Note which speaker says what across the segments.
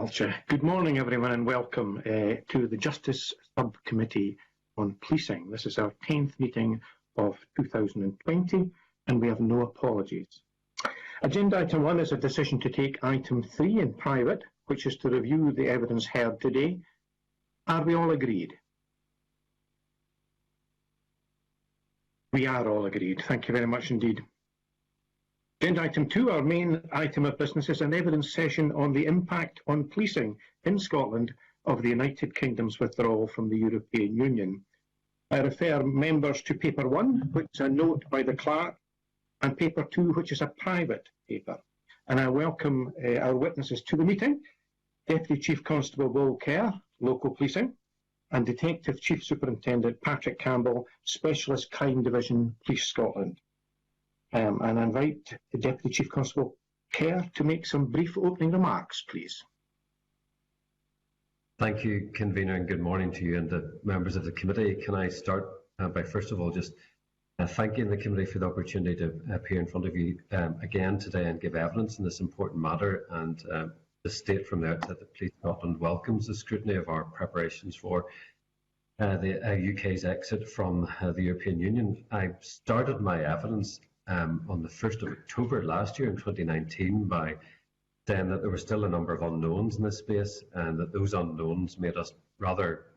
Speaker 1: Culture. Good morning, everyone, and welcome to the Justice Subcommittee on Policing. This is our 10th meeting of 2020, and we have no apologies. Agenda item 1 is a decision to take item 3 in private, which is to review the evidence heard today. Are we all agreed? We are all agreed. Thank you very much indeed. Agenda item 2, our main item of business, is an evidence session on the impact on policing in Scotland of the United Kingdom's withdrawal from the European Union. I refer members to paper 1, which is a note by the clerk, and paper 2, which is a private paper. And I welcome our witnesses to the meeting: Deputy Chief Constable Will Kerr, Local Policing, and Detective Chief Superintendent Patrick Campbell, Specialist Crime Division, Police Scotland. And I invite the Deputy Chief Constable Kerr to make some brief opening remarks, please.
Speaker 2: Thank you, Convener, and good morning to you and the members of the committee. Can I start by first of all just thanking the committee for the opportunity to appear in front of you again today and give evidence in this important matter, and to state from the outset that Police Scotland welcomes the scrutiny of our preparations for the UK's exit from the European Union. I started my evidence on the 1st of October last year in 2019 by saying that there were still a number of unknowns in this space, and that those unknowns made us rather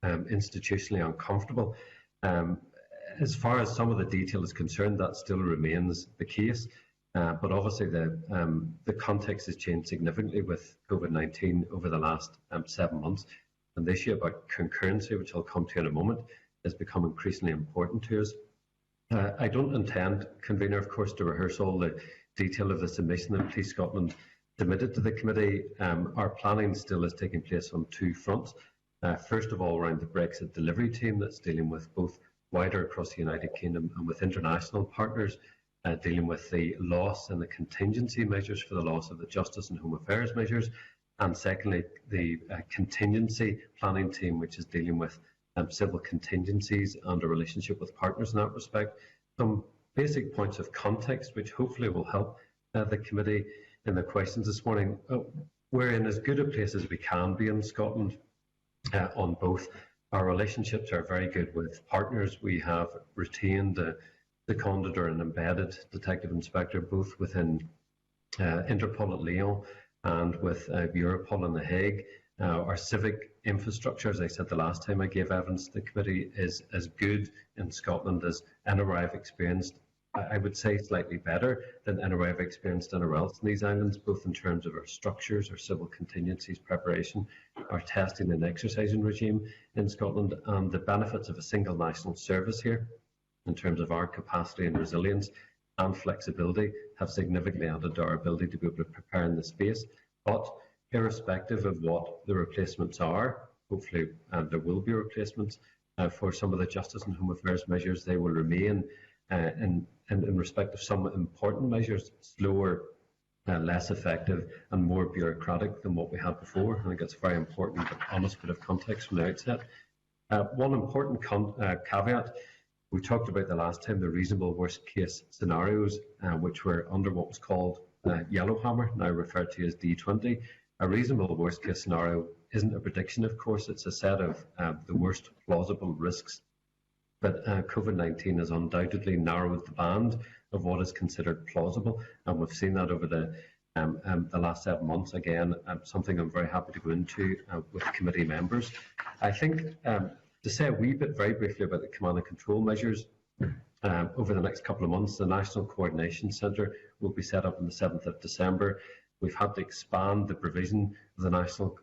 Speaker 2: institutionally uncomfortable. As far as some of the detail is concerned, that still remains the case, but obviously the context has changed significantly with COVID-19 over the last 7 months, and the issue about concurrency, which I'll come to in a moment, has become increasingly important to us. I don't intend, Convener, of course, to rehearse all the detail of the submission that Police Scotland submitted to the committee. Our planning still is taking place on 2 fronts. First of all, around the Brexit delivery team that's dealing with both wider across the United Kingdom and with international partners, dealing with the loss and the contingency measures for the loss of the Justice and Home Affairs measures. And secondly, the contingency planning team, which is dealing with civil contingencies and a relationship with partners in that respect. Some basic points of context which hopefully will help the committee in the questions this morning. We're in as good a place as we can be in Scotland on both. Our relationships are very good with partners. We have retained the seconded or an embedded detective inspector both within Interpol at Lyon and with Europol in The Hague. Our civic infrastructure, as I said the last time I gave evidence to the committee, is as good in Scotland as anywhere I've experienced. I would say slightly better than anywhere I've experienced anywhere else in these islands, both in terms of our structures, our civil contingencies preparation, our testing and exercising regime in Scotland, and the benefits of a single national service here in terms of our capacity and resilience and flexibility have significantly added to our ability to be able to prepare in this space. But irrespective of what the replacements are, hopefully there will be replacements for some of the Justice and Home Affairs measures. They will remain in respect of some important measures, slower, less effective and more bureaucratic than what we had before. I think it's very important, but honest bit of context from the outset. One important caveat: we talked about the last time the reasonable worst case scenarios, which were under what was called Yellowhammer, now referred to as D20. A reasonable worst case scenario isn't a prediction, of course, it's a set of the worst plausible risks. But COVID-19 has undoubtedly narrowed the band of what is considered plausible, and we've seen that over the last 7 months. Again, something I'm very happy to go into with committee members. I think to say a wee bit very briefly about the command and control measures, over the next couple of months, the National Coordination Centre will be set up on the 7th of December. We've had to expand the provision of the National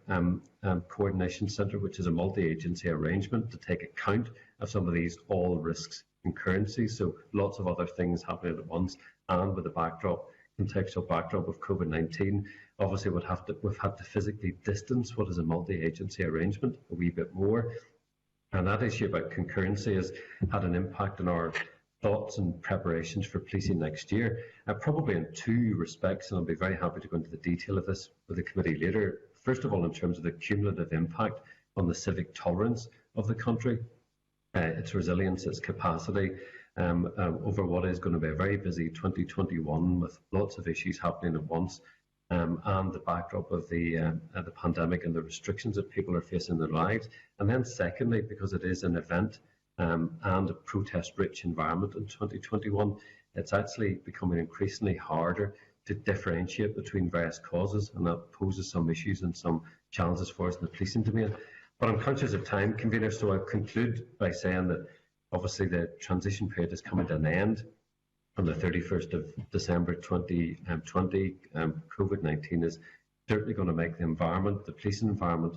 Speaker 2: Coordination Centre, which is a multi-agency arrangement to take account of some of these all risks concurrencies. So lots of other things happening at once, and with the contextual backdrop of COVID-19, obviously we've had to physically distance what is a multi-agency arrangement a wee bit more. And that issue about concurrency has had an impact on our thoughts and preparations for policing next year, probably in 2 respects, and I'll be very happy to go into the detail of this with the committee later. First of all, in terms of the cumulative impact on the civic tolerance of the country, its resilience, its capacity, over what is going to be a very busy 2021 with lots of issues happening at once. and the backdrop of the pandemic and the restrictions that people are facing in their lives. And then secondly, because it is an event and a protest-rich environment in 2021, it's actually becoming increasingly harder to differentiate between various causes, and that poses some issues and some challenges for us in the policing domain. But I'm conscious of time, Convener, so I'll conclude by saying that obviously the transition period is coming to an end on the 31st of December 2020. COVID-19 is certainly going to make the environment, the policing environment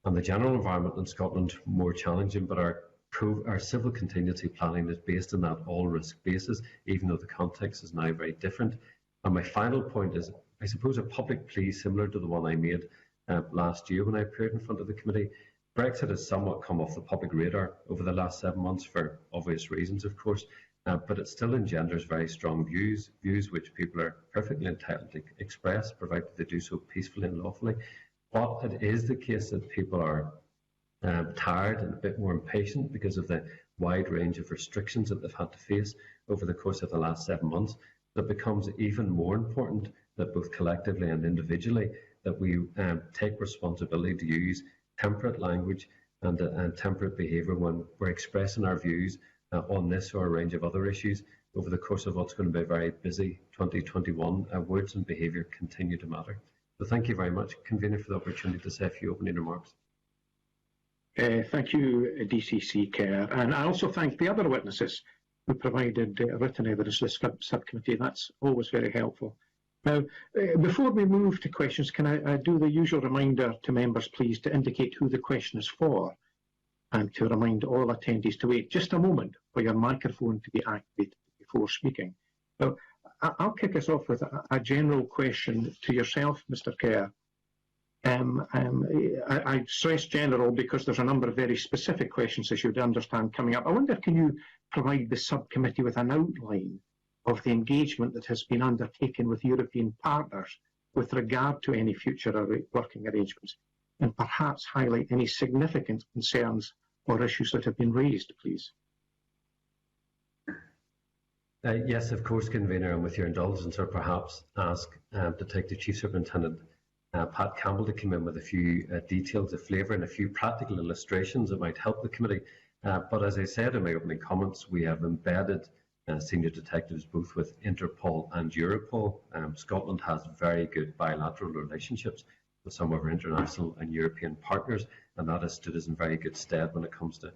Speaker 2: and the general environment in Scotland more challenging, but our civil contingency planning is based on that all-risk basis, even though the context is now very different. And my final point is, I suppose, a public plea similar to the one I made last year when I appeared in front of the committee. Brexit has somewhat come off the public radar over the last 7 months for obvious reasons, of course, but it still engenders very strong views which people are perfectly entitled to express, provided they do so peacefully and lawfully. But it is the case that people are tired and a bit more impatient because of the wide range of restrictions that they've had to face over the course of the last 7 months. That becomes even more important that both collectively and individually that we take responsibility to use temperate language and temperate behaviour when we're expressing our views on this or a range of other issues over the course of what's going to be a very busy 2021. Words and behaviour continue to matter. So thank you very much, Convener, for the opportunity to say a few opening remarks.
Speaker 1: Thank you, DCC Kerr, and I also thank the other witnesses who provided written evidence to the subcommittee. That's always very helpful. Now, before we move to questions, can I do the usual reminder to members, please, to indicate who the question is for, and to remind all attendees to wait just a moment for your microphone to be activated before speaking. Now, I'll kick us off with a general question to yourself, Mr. Kerr. I stress general because there's a number of very specific questions, as you'd understand, coming up. I wonder, can you provide the subcommittee with an outline of the engagement that has been undertaken with European partners with regard to any future working arrangements, and perhaps highlight any significant concerns or issues that have been raised, please?
Speaker 2: Yes, of course, Convener, and with your indulgence, or perhaps ask to take the Chief Superintendent, Pat Campbell, to come in with a few details of flavour and a few practical illustrations that might help the committee. But as I said in my opening comments, we have embedded senior detectives both with Interpol and Europol. Scotland has very good bilateral relationships with some of our international and European partners, and that has stood us in very good stead when it comes to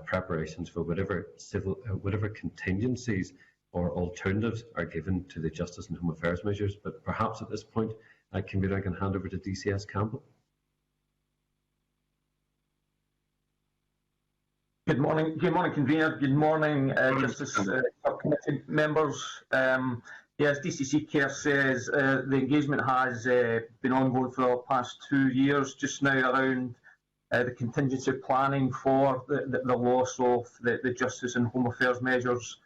Speaker 2: preparations for whatever contingencies or alternatives are given to the Justice and Home Affairs measures. But perhaps at this point, I can hand over to DCS Campbell.
Speaker 3: Good morning, Convener. Good morning, Justice Subcommittee members. Yes, DCC Kerr says the engagement has been ongoing for the past 2 years just now around the contingency planning for the loss of the Justice and Home Affairs measures.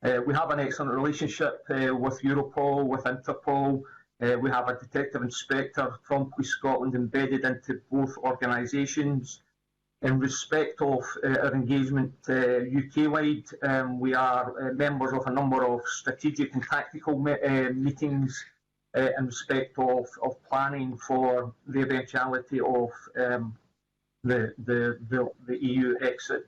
Speaker 3: We have an excellent relationship with Europol, with Interpol. We have a detective inspector from Police Scotland embedded into both organisations. In respect of our engagement UK-wide, we are members of a number of strategic and tactical meetings in respect of planning for the eventuality of the EU exit.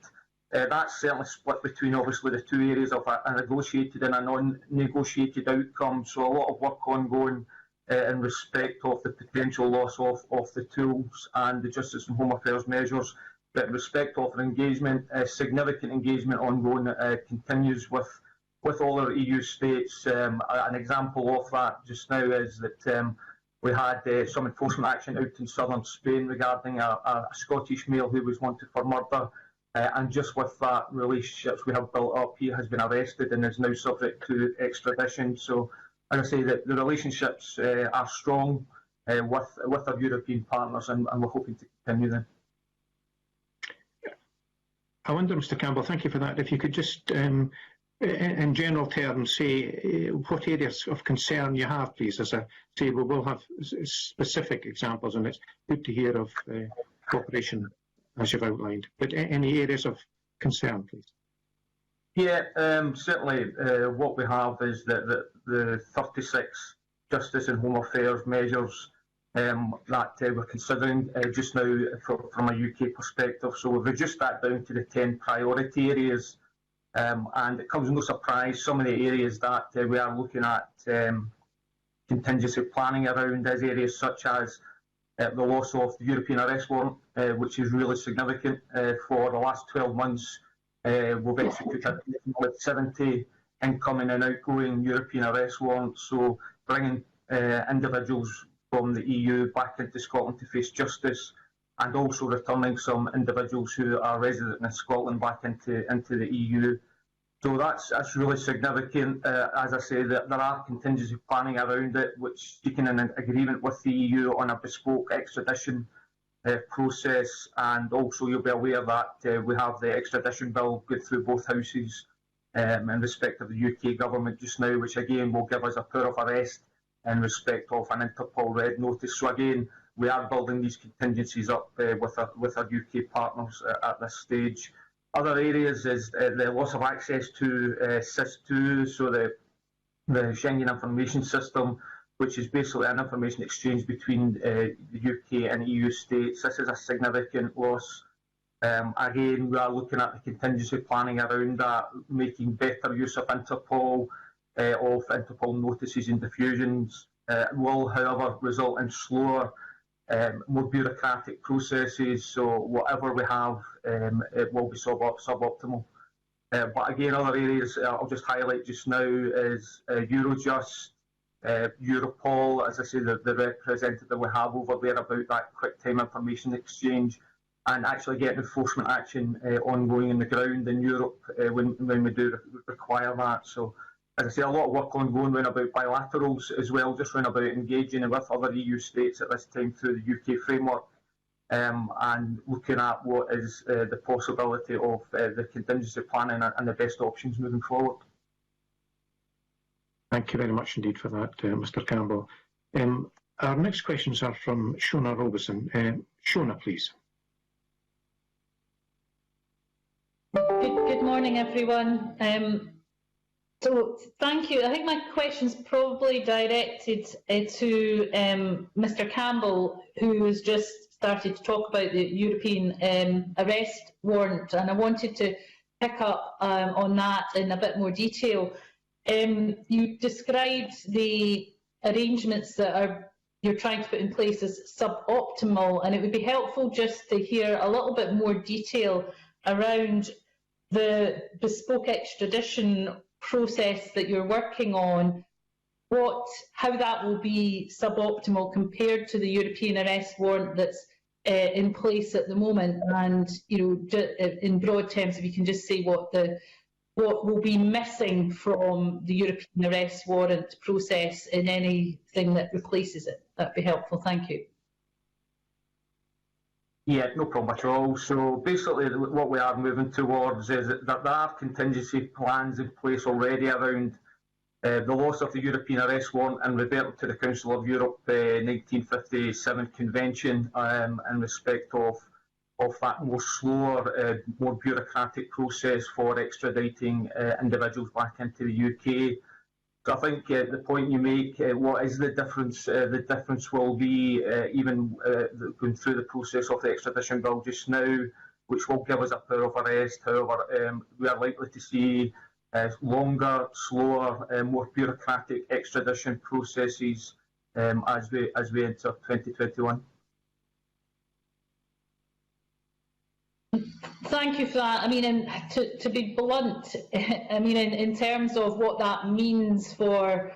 Speaker 3: That's certainly split between obviously the two areas of a negotiated and a non-negotiated outcome, so a lot of work ongoing in respect of the potential loss of the tools and the Justice and Home Affairs measures. But in respect of engagement, significant engagement ongoing continues with all our EU states. An example of that just now is that we had some enforcement action out in southern Spain regarding a Scottish male who was wanted for murder. And just with that relationships we have built up, he has been arrested and is now subject to extradition. So I would say that the relationships are strong with our European partners, and we're hoping to continue them.
Speaker 1: I wonder, Mr. Campbell, thank you for that. If you could just, in general terms, say what areas of concern you have, please. As I say, we will have specific examples, and it's good to hear of cooperation as you've outlined. But any areas of concern, please? Yeah,
Speaker 3: certainly. What we have is that the 36 justice and home affairs measures that we're considering just now from a UK perspective. So we've reduced that down to the 10 priority areas, and it comes no surprise some of the areas that we are looking at contingency planning around is areas such as the loss of the European arrest warrant, which is really significant. For the last 12 months, we've executed 70 incoming and outgoing European arrest warrants, so bringing individuals from the EU back into Scotland to face justice, and also returning some individuals who are resident in Scotland back into the EU. So that's really significant. As I say, there are contingency planning around it, which seeking an agreement with the EU on a bespoke extradition process, and also you'll be aware that we have the extradition bill going through both houses in respect of the UK government just now, which again will give us a power of arrest in respect of an Interpol red notice. So again, we are building these contingencies up with our UK partners at this stage. Other areas is the loss of access to SIS2, so the Schengen Information System, which is basically an information exchange between the UK and EU states. This is a significant loss. Again, we are looking at the contingency planning around that, making better use of Interpol notices and diffusions. Will, however, result in slower, more bureaucratic processes, so whatever we have, it will be suboptimal. But again, other areas I'll just highlight just now is Eurojust, Europol, as I say, the representative that we have over there about that quick time information exchange, and actually getting enforcement action ongoing in the ground in Europe when we do require that. So, as I say, a lot of work ongoing round about bilaterals as well, just round about engaging with other EU states at this time through the UK framework, and looking at what is the possibility of the contingency planning and the best options moving forward.
Speaker 1: Thank you very much indeed for that, Mr. Campbell. Our next questions are from Shona Robeson. Shona, please.
Speaker 4: Good morning, everyone. So thank you. I think my question's probably directed to Mr. Campbell, who has just started to talk about the European arrest warrant, and I wanted to pick up on that in a bit more detail. You described the arrangements that you're trying to put in place as suboptimal, and it would be helpful just to hear a little bit more detail around the bespoke extradition process that you're working on, how that will be suboptimal compared to the European arrest warrant that's in place at the moment, and in broad terms, if you can just say what will be missing from the European arrest warrant process in anything that replaces it. That'd be helpful. Thank you.
Speaker 3: Yeah, no problem at all. So basically what we are moving towards is that there are contingency plans in place already around the loss of the European arrest warrant and reverting to the Council of Europe 1957 Convention in respect of that more slower, more bureaucratic process for extraditing individuals back into the UK. So I think the point you make, what is the difference? The difference will be even going through the process of the extradition bill just now, which will give us a power of arrest. However, we are likely to see longer, slower, more bureaucratic extradition processes as we enter 2021.
Speaker 4: Thank you for that. I mean, and to be blunt, I mean, in terms of what that means for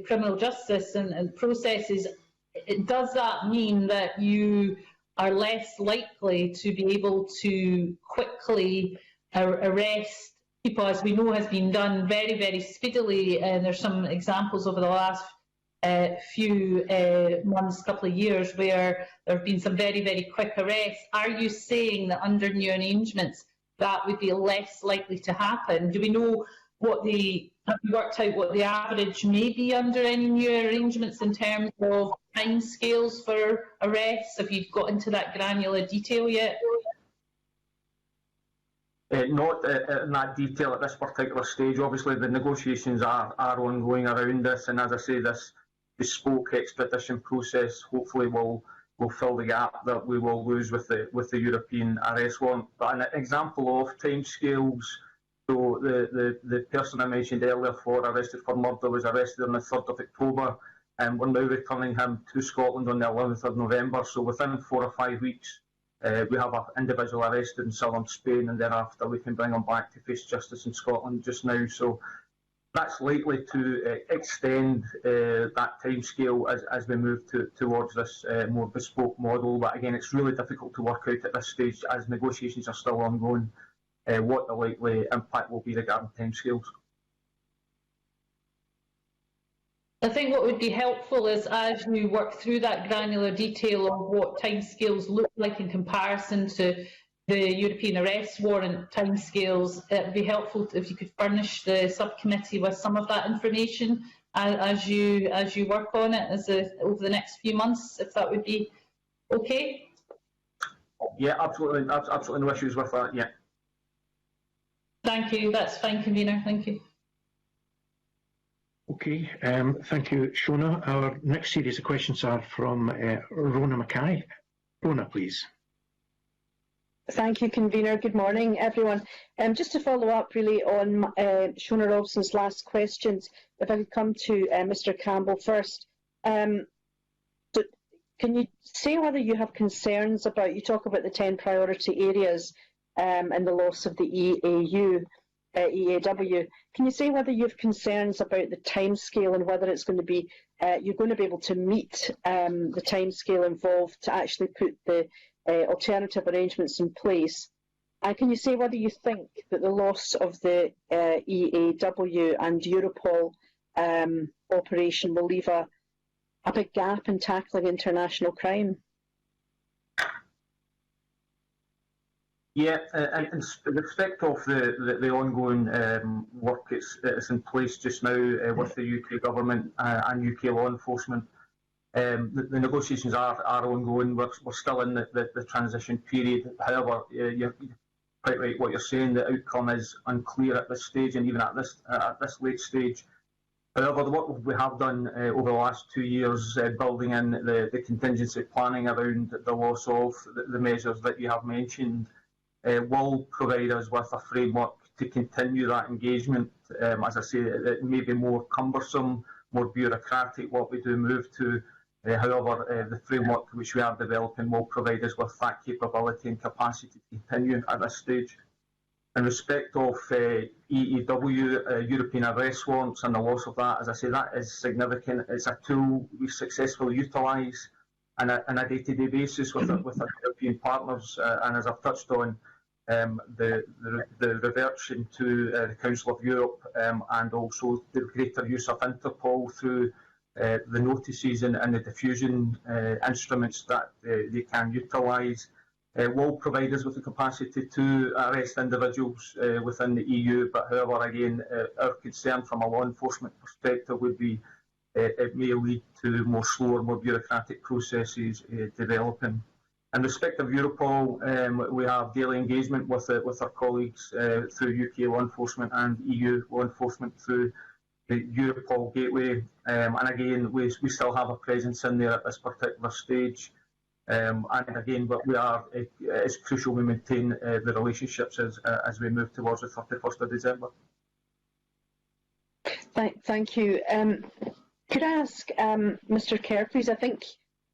Speaker 4: criminal justice and processes, does that mean that you are less likely to be able to quickly arrest people, as we know has been done very, very speedily? And there's some examples over the last few months, couple of years, where there have been some very, very quick arrests. Are you saying that under new arrangements that would be less likely to happen? Do we know have you worked out what the average may be under any new arrangements in terms of timescales for arrests? Have you got into that granular detail yet?
Speaker 3: Not in that detail at this particular stage. Obviously, the negotiations are ongoing around this, and as I say, this bespoke extradition process hopefully will fill the gap that we will lose with the European arrest warrant. But an example of timescales, so the person I mentioned earlier arrested for murder was arrested on the 3rd of October, and we're now returning him to Scotland on the 11th of November. So within 4 or 5 weeks, we have an individual arrested in southern Spain, and thereafter we can bring him back to face justice in Scotland just now. So that's likely to extend that timescale as we move towards this more bespoke model. But again, it's really difficult to work out at this stage, as negotiations are still ongoing, what the likely impact will be regarding timescales.
Speaker 4: I think what would be helpful is, as you work through that granular detail of what timescales look like in comparison to the European arrest warrant timescales, it would be helpful if you could furnish the subcommittee with some of that information as you work on it over the next few months, if that would be okay.
Speaker 3: Yeah, absolutely no issues with that. Yeah.
Speaker 4: Thank you. That's fine, convener. Thank you.
Speaker 1: Okay, thank you, Shona. Our next series of questions are from Rona Mackay. Rona, please.
Speaker 5: Thank you, convener. Good morning, everyone. Just to follow up really on Shona Robson's last questions, if I could come to Mr. Campbell first. Can you say whether you have concerns about, you talk about the 10 priority areas and the loss of the EAW. Can you say whether you have concerns about the timescale and whether it's going to be, you're going to be able to meet the timescale involved to actually put the alternative arrangements in place? And can you say whether you think that the loss of the EAW and Europol operation will leave a big gap in tackling international crime?
Speaker 3: Yeah, in respect of the ongoing work that's in place just now with the UK government and UK law enforcement, the negotiations are ongoing. We're still in the transition period. However, you're quite right what you're saying. The outcome is unclear at this stage, and even at this late stage. However, the work we have done over the last 2 years, building in the contingency planning around the loss of the measures that you have mentioned, will provide us with a framework to continue that engagement. As I say, it may be more cumbersome, more bureaucratic what we do move to. However, the framework which we are developing will provide us with that capability and capacity to continue at this stage. In respect of EAW, European arrest warrants, and the loss of that, as I say, that is significant. It's a tool we successfully utilise on a day-to-day basis with our European partners, and as I've touched on, the reversion to the Council of Europe, and also the greater use of Interpol through the notices and the diffusion instruments that they can utilise, will provide us with the capacity to arrest individuals within the EU. But however, again, our concern from a law enforcement perspective would be it may lead to more slower, more bureaucratic processes developing. In respect of Europol, we have daily engagement with our colleagues through UK law enforcement and EU law enforcement through the Europol gateway. And again, we still have a presence in there at this particular stage. And again, but it's crucial we maintain the relationships as we move towards the 31st of December.
Speaker 5: Thank you. Could I ask Mr. Kerr, please? I think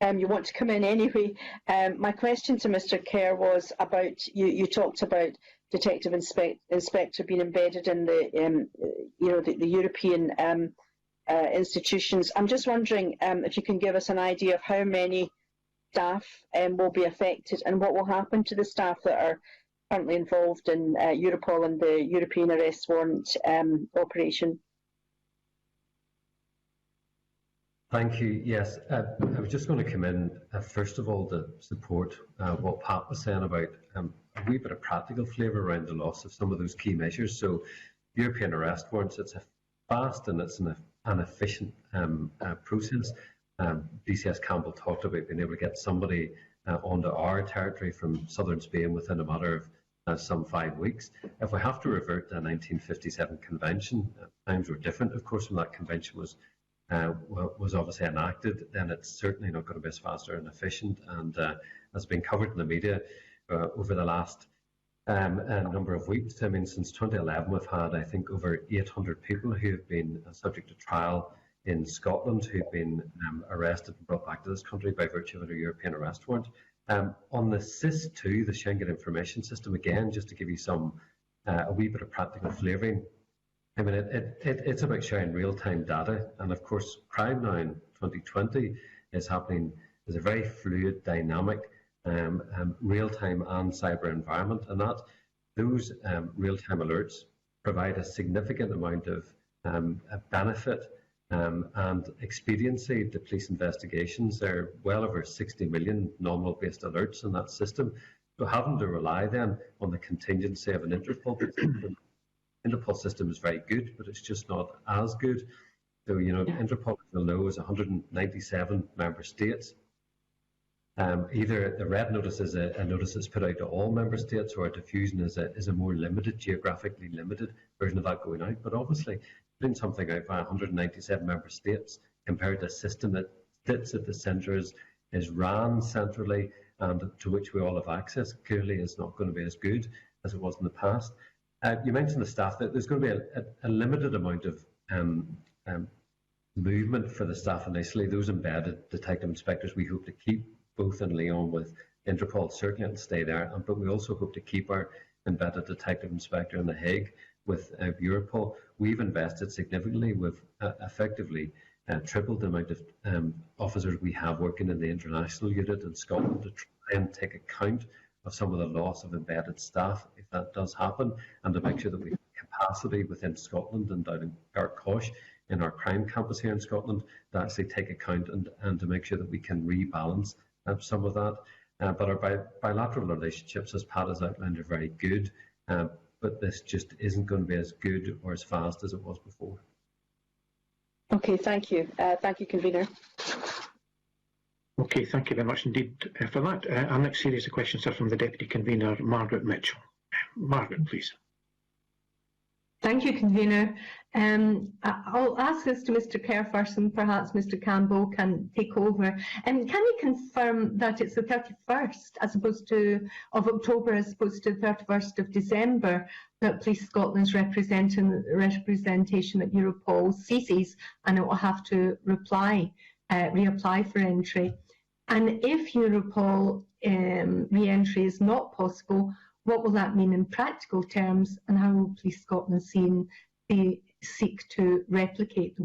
Speaker 5: you want to come in anyway. My question to Mr. Kerr was about, you talked about Detective Inspector being embedded in the European institutions. I'm just wondering if you can give us an idea of how many staff will be affected and what will happen to the staff that are currently involved in Europol and the European arrest warrant operation.
Speaker 2: Thank you. Yes, I was just going to come in, first of all, to support what Pat was saying about a wee bit of practical flavour around the loss of some of those key measures. So European arrest warrants, it's a fast and it's an efficient process. DCS Campbell talked about being able to get somebody onto our territory from southern Spain within a matter of some 5 weeks. If we have to revert to a 1957 convention, times were different, of course, when that convention was was obviously enacted, then it's certainly not going to be as faster and efficient. And has been covered in the media over the last a number of weeks. I mean, since 2011, we've had, I think, over 800 people who have been subject to trial in Scotland, who've been arrested and brought back to this country by virtue of a European arrest warrant. On the SIS2, the Schengen Information System, again, just to give you some a wee bit of practical flavouring, I mean, it's about sharing real-time data, and of course, crime now in 2020 is happening is a very fluid, dynamic, real-time and cyber environment, and that those real-time alerts provide a significant amount of benefit and expediency to police investigations. There are well over 60 million nominal-based alerts in that system. So having to rely then on the contingency of an Interpol system. Interpol system is very good, but it's just not as good. So, you know, Interpol, as you'll know, is 197 member states. Either the red notice is a notice that's put out to all member states, or a diffusion is a more limited, geographically limited version of that going out. But obviously, putting something out by 197 member states compared to a system that sits at the centre, is ran centrally, and to which we all have access, clearly is not going to be as good as it was in the past. You mentioned the staff, that there's going to be a limited amount of movement for the staff initially. Those embedded detective inspectors we hope to keep both in Lyon with Interpol, certainly, and stay there, but we also hope to keep our embedded detective inspector in The Hague with Europol. We've invested significantly. We've effectively tripled the amount of officers we have working in the international unit in Scotland to try and take account of some of the loss of embedded staff, if that does happen, and to make sure that we have capacity within Scotland and down in Gartcosh, in our crime campus here in Scotland, to actually take account and to make sure that we can rebalance some of that. But our bilateral relationships, as Pat has outlined, are very good, but this just isn't going to be as good or as fast as it was before.
Speaker 5: Okay, thank you. Thank you, Convener.
Speaker 1: Okay, thank you very much indeed for that. Our next series of questions are from the Deputy Convener, Margaret Mitchell. Margaret, please.
Speaker 6: Thank you, Convener. I'll ask this to Mr. Kerr first, and perhaps Mr. Campbell can take over. Can you confirm that it's the 31st of October as opposed to the 31st of December that Police Scotland's representation at Europol ceases, and it will have to reapply for entry? And if Europol re-entry is not possible, what will that mean in practical terms, and how will Police Scotland seek to replicate the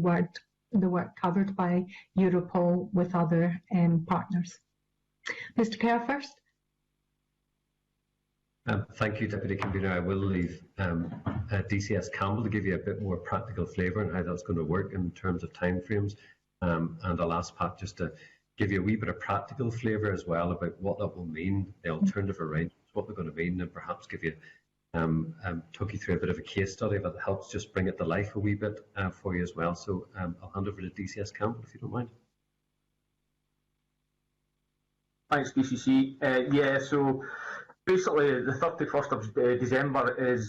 Speaker 6: work covered by Europol with other partners? Mr. Kerr first.
Speaker 2: Thank you, Deputy Convener. I will leave DCS Campbell to give you a bit more practical flavour on how that's going to work in terms of timeframes, and I'll ask Pat just to give you a wee bit of practical flavour as well about what that will mean, the alternative arrangements, what they're going to mean, and perhaps give you talk you through a bit of a case study that helps just bring it to life a wee bit for you as well. So I'll hand over to DCS Campbell, if you don't mind.
Speaker 3: Thanks, DCC. Yeah, so basically the 31st of December is,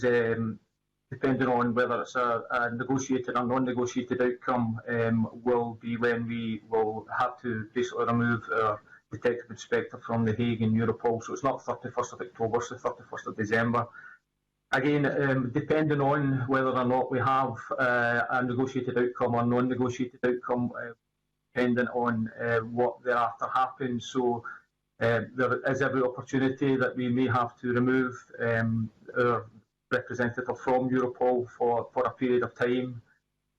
Speaker 3: depending on whether it's a negotiated or non-negotiated outcome, will be when we will have to basically remove our detective inspector from The Hague and Europol. So it's not 31st of October, it's the 31st of December. Again, depending on whether or not we have a negotiated outcome or non-negotiated outcome, depending on what thereafter happens. So there is every opportunity that we may have to remove our representative from Europol for a period of time.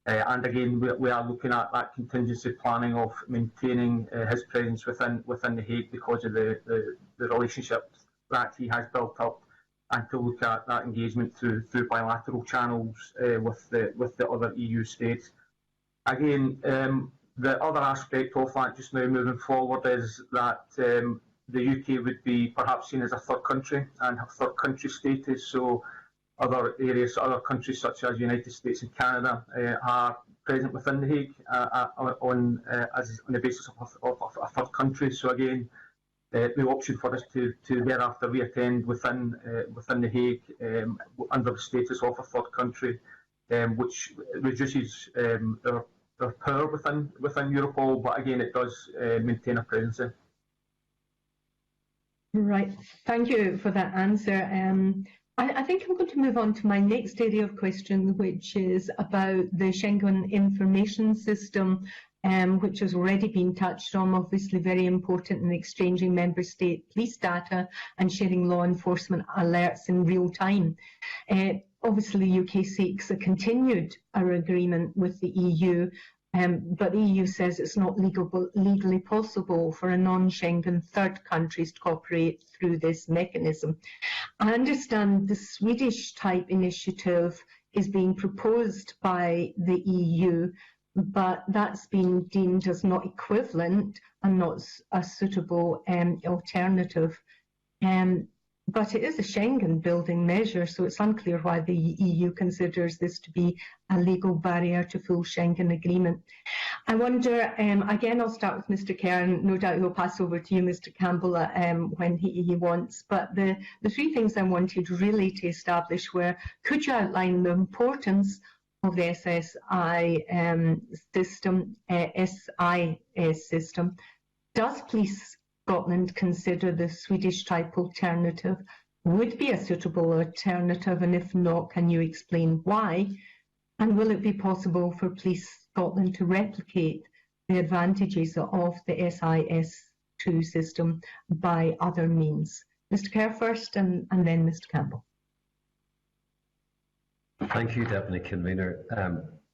Speaker 3: And again, we are looking at that contingency planning of maintaining his presence within The Hague because of the relationship that he has built up, and to look at that engagement through bilateral channels with the other EU states. Again, the other aspect of that just now moving forward is that the UK would be perhaps seen as a third country and have third country status. So other areas, other countries such as United States and Canada are present within The Hague on the basis of a third country. So again, the option for us to thereafter reattend within The Hague under the status of a third country, which reduces our power within Europol, but again, it does maintain a presence there.
Speaker 6: Right, thank you for that answer. I think I'm going to move on to my next area of question, which is about the Schengen Information System, which has already been touched on, obviously very important in exchanging member state police data and sharing law enforcement alerts in real time. Obviously, the UK seeks a continued agreement with the EU, but the EU says it's not legally possible for a non-Schengen third countries to cooperate through this mechanism. I understand the Swedish type initiative is being proposed by the EU, but that's been deemed as not equivalent and not a suitable alternative. But it is a Schengen building measure, so it's unclear why the EU considers this to be a legal barrier to full Schengen agreement. I wonder, again, I'll start with Mr. Kerr, and no doubt he'll pass over to you, Mr. Campbell, when he wants. But the three things I wanted really to establish were, could you outline the importance of the SSI system, SIS system? Does Police Scotland consider the Swedish type alternative would be a suitable alternative, and if not, can you explain why? And will it be possible for Police Scotland to replicate the advantages of the SIS2 system by other means? Mr. Kerr first, and then Mr. Campbell.
Speaker 2: Thank you, Deputy Convener.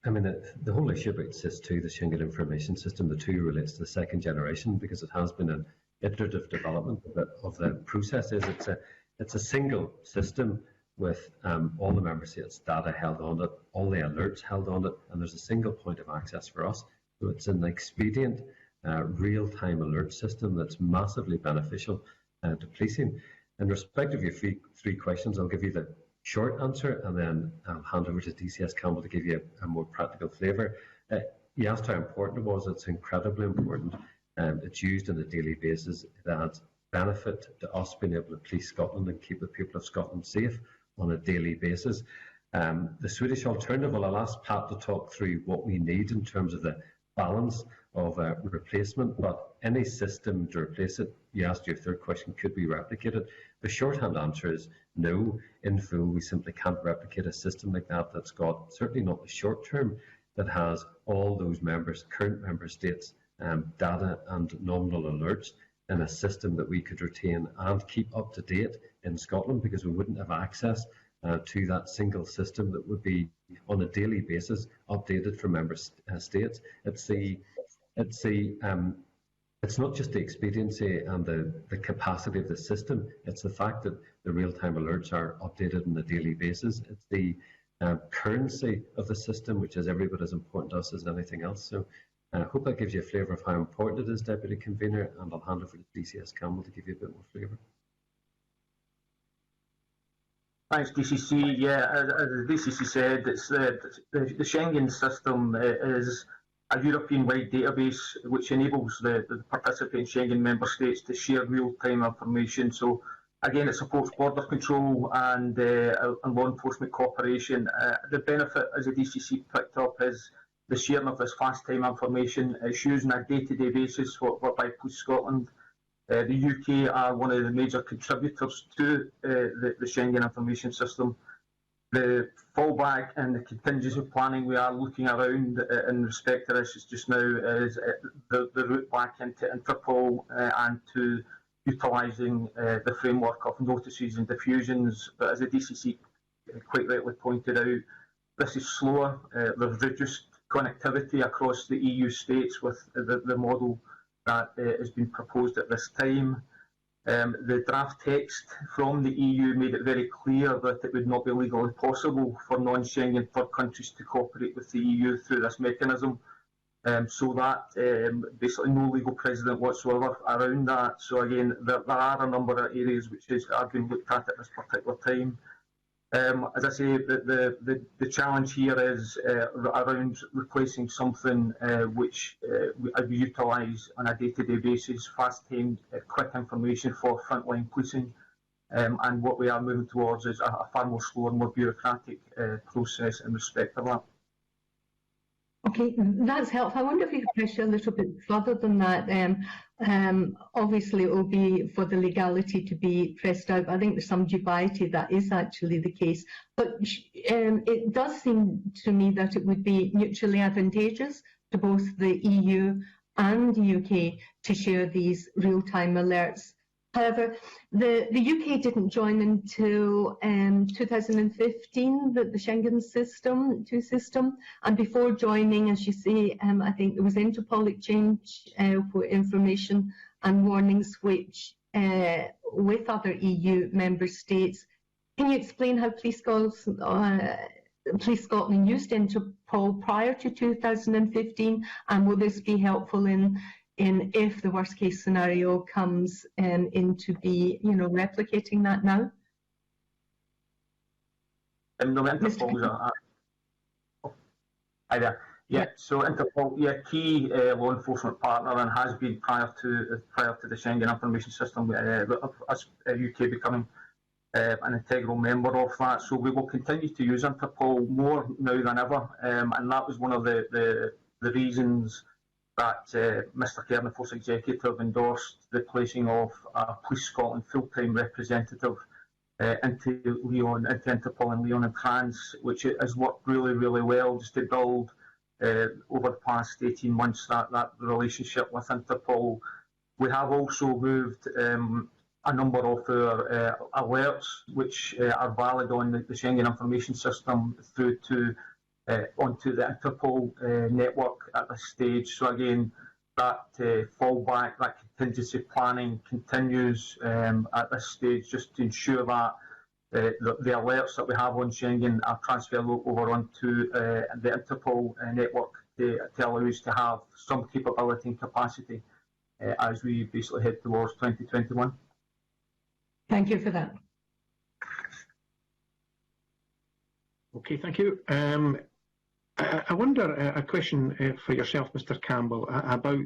Speaker 2: I mean, the whole issue about SIS2, the Schengen Information System, the two relates to the second generation because it has been an iterative development of the process. It's a single system with all the member states' data held on it, all the alerts held on it, and there's a single point of access for us. So it's an expedient, real-time alert system that's massively beneficial to policing. In respect of your three questions, I'll give you the short answer and then I'll hand over to DCS Campbell to give you a more practical flavour. You asked how important it was. It's incredibly important. It's used on a daily basis. It adds benefit to us being able to police Scotland and keep the people of Scotland safe on a daily basis. The Swedish alternative, well, I'll ask Pat to talk through what we need in terms of the balance of replacement, but any system to replace it, you asked your third question, could be replicated. The shorthand answer is no. In full, we simply can't replicate a system like that that's got, certainly not the short term, that has all those current member states data and nominal alerts in a system that we could retain and keep up to date in Scotland, because we wouldn't have access to that single system that would be on a daily basis updated for member states. It's not just the expediency and the capacity of the system, it's the fact that the real-time alerts are updated on a daily basis. It's the currency of the system, which is every bit as important to us as anything else. So I hope that gives you a flavour of how important it is, Deputy Convener, and I'll hand over to DCS Campbell to give you a bit more flavour.
Speaker 3: Thanks, DCC. Yeah, as the DCC said, it's the Schengen system is a European-wide database which enables the participating Schengen member states to share real-time information. So again, it supports border control and law enforcement cooperation. The benefit, as the DCC picked up, is the sharing of this fast-time information. It's used on a day-to-day basis by Police Scotland. The UK are one of the major contributors to the Schengen Information System. The fallback and the contingency planning we are looking around in respect to this is just now is the route back into Interpol and to utilising the framework of notices and diffusions. But as the DCC quite rightly pointed out, this is slower. There's reduced connectivity across the EU states with the model that has been proposed at this time. The draft text from the EU made it very clear that it would not be legally possible for non-Schengen third countries to cooperate with the EU through this mechanism. So that basically no legal precedent whatsoever around that. So again, there are a number of areas which are being looked at this particular time. As I say, the challenge here is around replacing something which we utilise on a day-to-day basis, fast-timed, quick information for frontline policing, and what we are moving towards is a far more slower, more bureaucratic process in respect of that.
Speaker 6: Okay, that's helpful. I wonder if you could push a little bit further than that. Obviously, it will be for the legality to be pressed out. I think there's some dubiety that is actually the case. But it does seem to me that it would be mutually advantageous to both the EU and the UK to share these real-time alerts. However, the UK didn't join until 2015, the Schengen system, and before joining, as you say, I think there was Interpol exchange for information and warnings, which with other EU member states. Can you explain how Police Scotland used Interpol prior to 2015, and will this be helpful in if the worst case scenario comes into be, replicating that now?
Speaker 3: Hi there. Yeah, so Interpol, key law enforcement partner, and has been prior to the Schengen Information System, us UK becoming an integral member of that. So we will continue to use Interpol more now than ever, and that was one of the reasons that Mr Cairn, Force Executive, endorsed the placing of a Police Scotland full-time representative into Interpol in Lyon and France, which has worked really, really well just to build over the past 18 months that relationship with Interpol. We have also moved a number of our alerts, which are valid on the Schengen Information System, through to onto the Interpol network at this stage. So again, that fallback, that contingency planning continues at this stage, just to ensure that the alerts that we have on Schengen are transferred over onto the Interpol network to allow us to have some capability and capacity as we basically head towards 2021.
Speaker 6: Thank you for that.
Speaker 1: Okay, thank you. I wonder, a question for yourself, Mr Campbell, about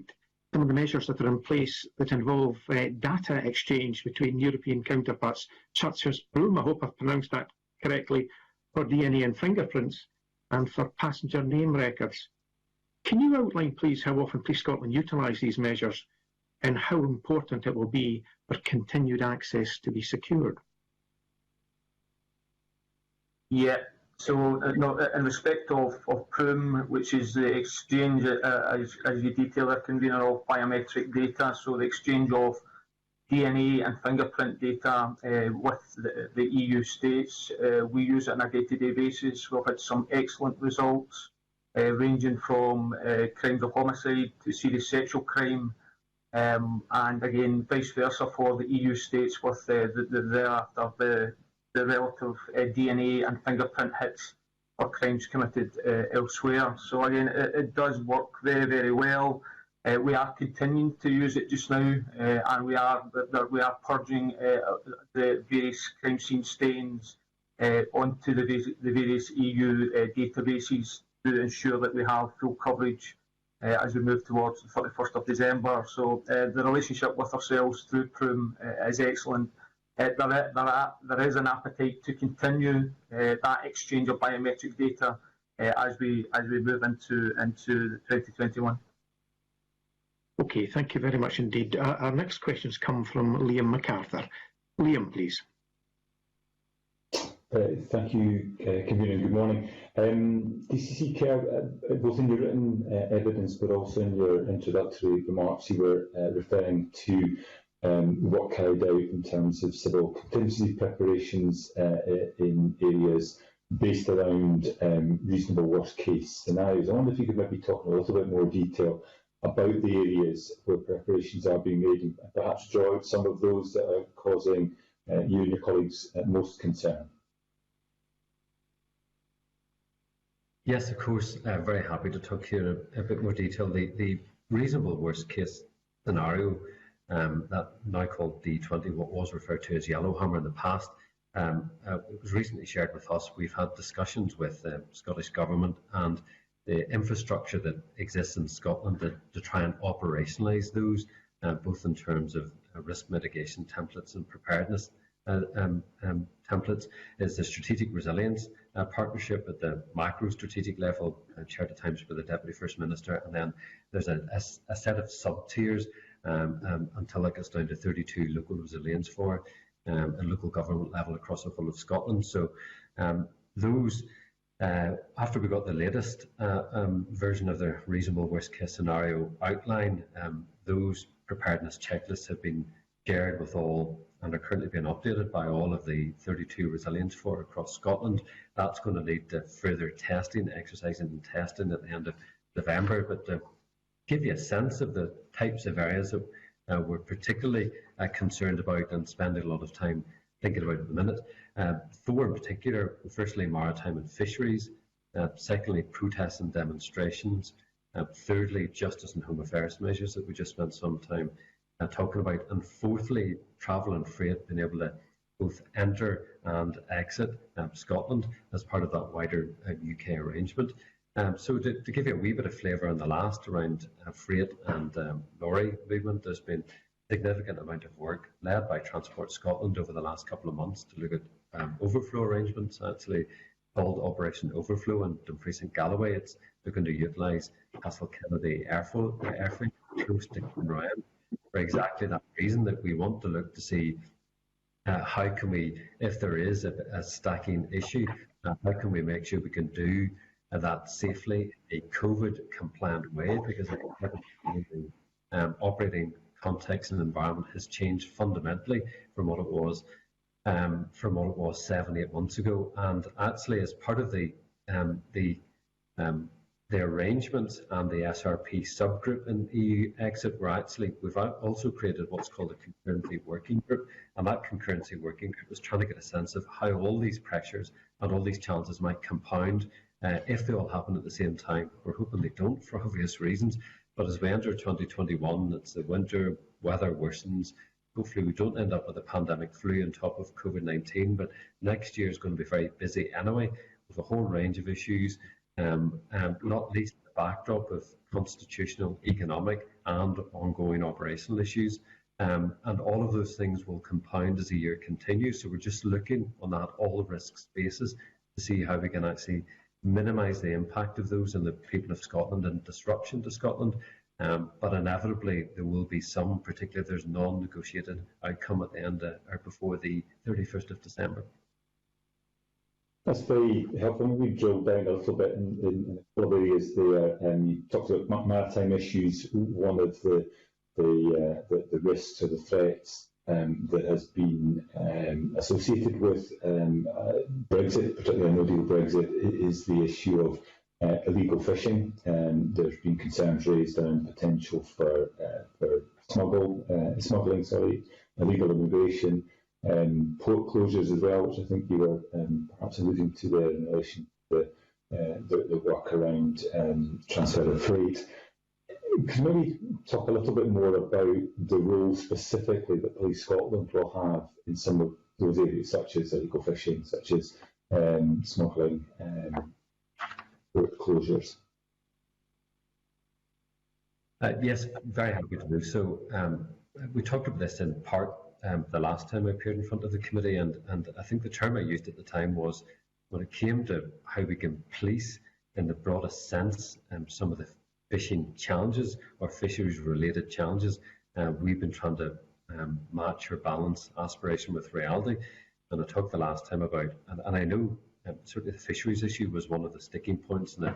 Speaker 1: some of the measures that are in place that involve data exchange between European counterparts, such as PRUM, I hope I've pronounced that correctly, for DNA and fingerprints, and for passenger name records. Can you outline, please, how often Police Scotland utilise these measures and how important it will be for continued access to be secured? Yeah.
Speaker 3: So, in respect of PRUM, which is the exchange, as you detail there, convener, of biometric data, so the exchange of DNA and fingerprint data with the EU states, we use it on a day-to-day basis. We've had some excellent results, ranging from crimes of homicide to serious sexual crime, and again, vice versa for the EU states with the relative DNA and fingerprint hits for crimes committed elsewhere. So again, it does work very, very well. We are continuing to use it just now, and we are purging the various crime scene stains onto the various EU databases to ensure that we have full coverage as we move towards the 31st of December. So the relationship with ourselves through PRUM is excellent. There is an appetite to continue that exchange of biometric data as we move into 2021.
Speaker 1: Okay, thank you very much indeed. Our next questions come from Liam MacArthur. Liam, please.
Speaker 7: Thank you, Convener. Good morning. DCC Kerr, both in your written evidence but also in your introductory remarks, you were referring to work carried out in terms of civil contingency preparations in areas based around reasonable worst case scenarios. I wonder if you could maybe talk in a little bit more detail about the areas where preparations are being made and perhaps draw out some of those that are causing you and your colleagues most concern.
Speaker 2: Yes, of course. Very happy to talk here in a bit more detail. The reasonable worst case scenario that now called D20, what was referred to as Yellowhammer in the past, it was recently shared with us. We've had discussions with the Scottish Government and the infrastructure that exists in Scotland to try and operationalise those, both in terms of risk mitigation templates and preparedness templates is the Strategic Resilience Partnership at the macro strategic level, chaired at times by the Deputy First Minister, and then there's a set of sub-tiers until it gets down to 32 local resilience for and local government level across the whole of Scotland. So those, after we got the latest version of the reasonable worst case scenario outline, those preparedness checklists have been shared with all and are currently being updated by all of the 32 resilience for across Scotland. That's going to lead to further testing, exercising and testing at the end of November. But to give you a sense of the types of areas that we're particularly concerned about and spending a lot of time thinking about at the minute, 4 in particular: firstly, maritime and fisheries, secondly, protests and demonstrations, thirdly, justice and home affairs measures that we just spent some time talking about, and fourthly, travel and freight, being able to both enter and exit Scotland as part of that wider UK arrangement. So to give you a wee bit of flavour on the last around freight and lorry movement, there's been a significant amount of work led by Transport Scotland over the last couple of months to look at overflow arrangements, actually called Operation Overflow in Dumfries and Galloway. It's looking to utilise Castle Kennedy Airfield close to Kinryan for exactly that reason, that we want to look to see how can we, if there is a stacking issue, how can we make sure we can do that safely, a COVID compliant way, because the operating context and environment has changed fundamentally from what it was 7-8 months ago. And actually, as part of the arrangements and the SRP subgroup in EU exit, we've also created what's called a concurrency working group, and that concurrency working group is trying to get a sense of how all these pressures and all these challenges might compound if they all happen at the same time. We're hoping they don't for obvious reasons, but as we enter 2021, it's the winter, weather worsens. Hopefully we don't end up with a pandemic flu on top of COVID-19, but next year is going to be very busy anyway, with a whole range of issues, not least the backdrop of constitutional, economic and ongoing operational issues. And all of those things will compound as the year continues. So we're just looking on that all risks basis to see how we can actually minimise the impact of those on the people of Scotland and disruption to Scotland. But inevitably there will be some, particularly if there's non-negotiated outcome at the end or before the 31st of December.
Speaker 7: That's very helpful. Maybe drill down a little bit in a couple of areas there. You talked about maritime issues. One of the risks or the threats that has been associated with Brexit, particularly a no-deal Brexit, is the issue of illegal fishing. There's been concerns raised around potential for smuggling, illegal immigration, port closures as well, which I think you were perhaps alluding to there in relation to the work around transfer of freight. Could you maybe talk a little bit more about the role specifically that Police Scotland will have in some of those areas, such as illegal fishing, such as smuggling, port closures?
Speaker 2: Yes, very happy to do so. We talked about this in part the last time I appeared in front of the committee, and I think the term I used at the time was, when it came to how we can police in the broadest sense some of the fishing challenges or fisheries related challenges, we've been trying to match or balance aspiration with reality. And I talked the last time about, and I know certainly the fisheries issue was one of the sticking points in the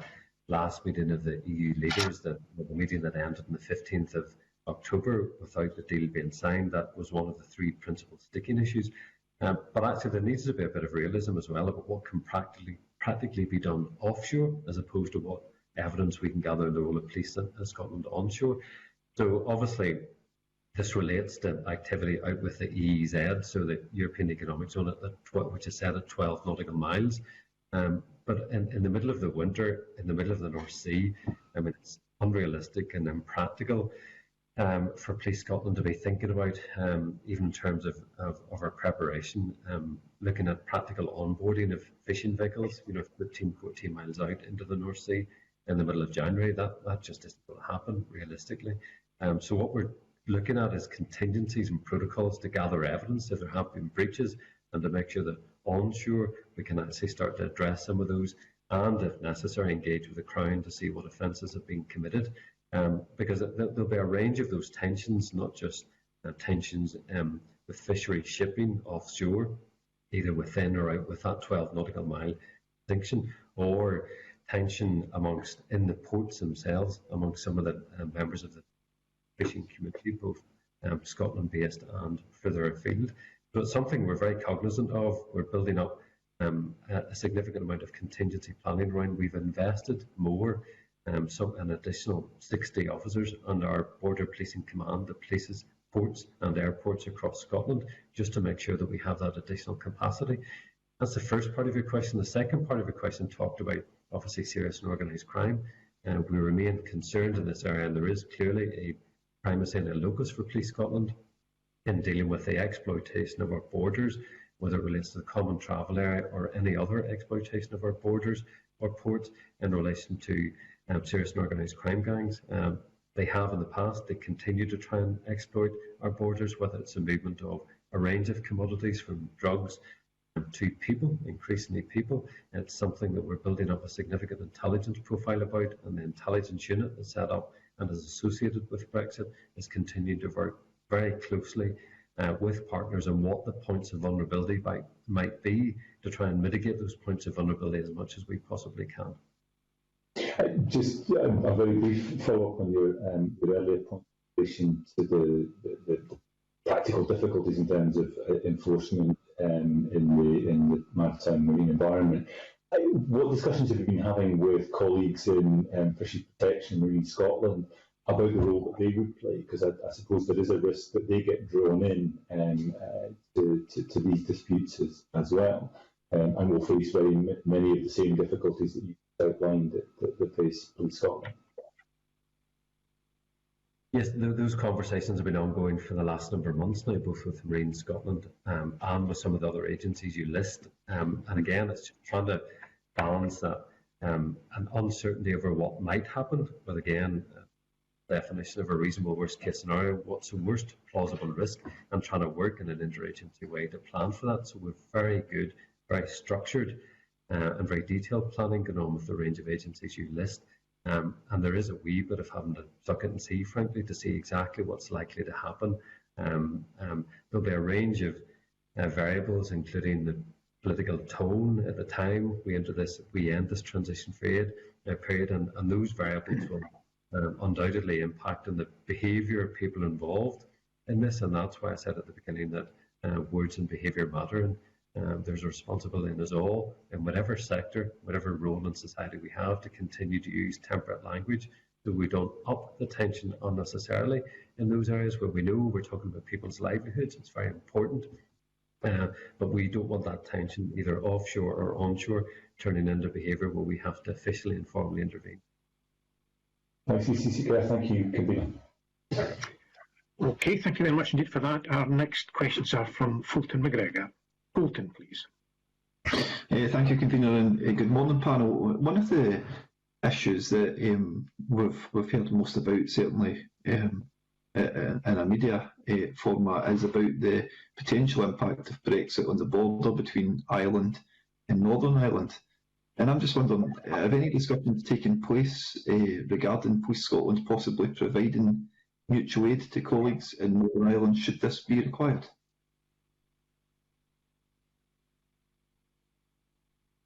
Speaker 2: last meeting of the EU leaders, the meeting that ended on the 15th of October without the deal being signed. That was one of the 3 principal sticking issues. But actually there needs to be a bit of realism as well about what can practically be done offshore, as opposed to what evidence we can gather in the role of police in Scotland onshore. So obviously this relates to activity out with the EEZ, so the European Economic Zone, which is set at 12 nautical miles. But in the middle of the winter, in the middle of the North Sea, I mean, it's unrealistic and impractical for Police Scotland to be thinking about, even in terms of our preparation, looking at practical onboarding of fishing vehicles, 13-14 miles out into the North Sea in the middle of January. That just isn't going to happen realistically. So what we're looking at is contingencies and protocols to gather evidence if there have been breaches, and to make sure that onshore we can actually start to address some of those, and if necessary engage with the Crown to see what offences have been committed, because there'll be a range of those tensions, not just tensions with fishery shipping offshore, either within or out with that 12 nautical mile distinction, or tension amongst in the ports themselves amongst some of the members of the fishing community, both Scotland based and further afield. So it's something we're very cognizant of. We're building up a significant amount of contingency planning around. We've invested more, an additional 60 officers under our Border Policing Command that polices ports and airports across Scotland, just to make sure that we have that additional capacity. That's the first part of your question. The second part of your question talked about obviously serious and organised crime, and we remain concerned in this area, and there is clearly a primacy and a locus for Police Scotland in dealing with the exploitation of our borders, whether it relates to the common travel area or any other exploitation of our borders or ports in relation to serious and organised crime gangs. They have in the past, they continue to try and exploit our borders, whether it's a movement of a range of commodities from drugs to people, increasingly people. It's something that we're building up a significant intelligence profile about, and the intelligence unit that's set up and is associated with Brexit is continuing to work very closely with partners on what the points of vulnerability might be, to try and mitigate those points of vulnerability as much as we possibly can.
Speaker 7: Just a very brief follow-up on your earlier point in relation to the practical difficulties in terms of enforcement in the maritime marine environment. What discussions have you been having with colleagues in Fisheries Protection Marine Scotland about the role that they would play? Because I suppose there is a risk that they get drawn in to these disputes as well, and will face very many of the same difficulties that you outlined that face Police Scotland.
Speaker 2: Yes, those conversations have been ongoing for the last number of months now, both with Marine Scotland and with some of the other agencies you list. And again, it's trying to balance that an uncertainty over what might happen, but again, definition of a reasonable worst case scenario, what's the worst plausible risk, and trying to work in an interagency way to plan for that. So we're very good, very structured and very detailed planning going on with the range of agencies you list. And there is a wee bit of having to suck it and see, frankly, to see exactly what's likely to happen. There'll be a range of variables, including the political tone at the time we end this transition period, and those variables will undoubtedly impact on the behaviour of people involved in this, and that's why I said at the beginning that words and behaviour matter. And there's a responsibility in us all, in whatever sector, whatever role in society we have, to continue to use temperate language so we don't up the tension unnecessarily in those areas where we know we're talking about people's livelihoods. It's very important, but we don't want that tension either offshore or onshore turning into behaviour where we have to officially and formally intervene.
Speaker 7: Thanks, CCC. Thank you, Convener.
Speaker 1: Okay, thank you very much indeed for that. Our next questions are from Fulton McGregor. Fulton, please.
Speaker 8: Thank you, Convener, and good morning, panel. One of the issues that we've heard most about, certainly in a media format, is about the potential impact of Brexit on the border between Ireland and Northern Ireland. And I'm just wondering, have any discussions taken place regarding Police Scotland possibly providing mutual aid to colleagues in Northern Ireland should this be required?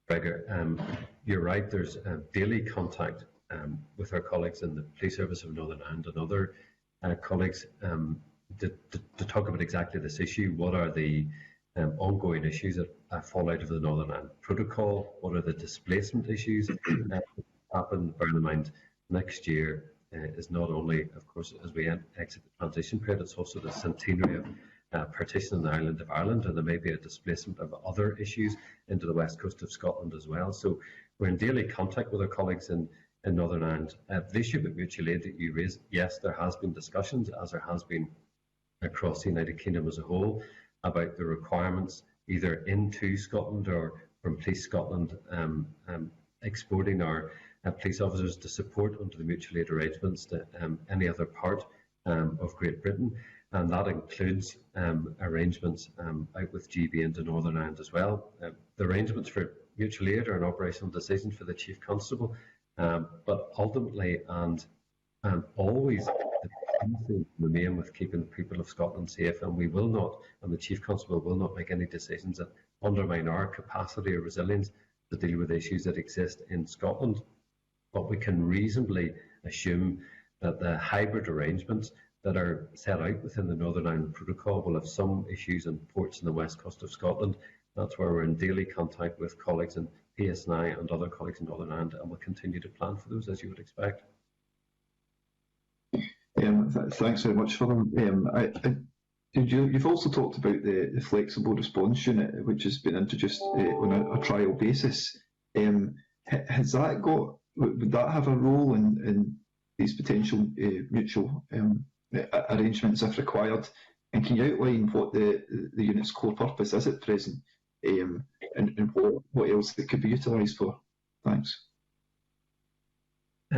Speaker 2: Gregor, you're right, there's daily contact with our colleagues in the Police Service of Northern Ireland and other colleagues to talk about exactly this issue. What are the ongoing issues that fall out of the Northern Ireland Protocol? What are the displacement issues that happen? Bear in mind, next year is not only, of course, as we exit the transition period, it's also the centenary of partition in the island of Ireland, and there may be a displacement of other issues into the west coast of Scotland as well. So we're in daily contact with our colleagues in Northern Ireland. The issue about mutual aid that you raised, yes, there has been discussions, as there has been across the United Kingdom as a whole, about the requirements either into Scotland or from Police Scotland exporting our police officers to support under the mutual aid arrangements to any other part of Great Britain, and that includes arrangements out with GB into Northern Ireland as well. The arrangements for mutual aid are an operational decision for the Chief Constable, but ultimately and always the policy remain with keeping the people of Scotland safe, and we will not, and the Chief Constable will not make any decisions that undermine our capacity or resilience to deal with issues that exist in Scotland. But we can reasonably assume that the hybrid arrangements that are set out within the Northern Ireland Protocol will have some issues in ports in the west coast of Scotland. That's where we're in daily contact with colleagues in PSNI and other colleagues in Northern Ireland, and we'll continue to plan for those, as you would expect.
Speaker 8: Thanks very much for them. You've also talked about the flexible response unit, which has been introduced on a trial basis. Has that would that have a role in these potential mutual arrangements if required? And can you outline what the unit's core purpose is at present, and what else it could be utilised for? Thanks.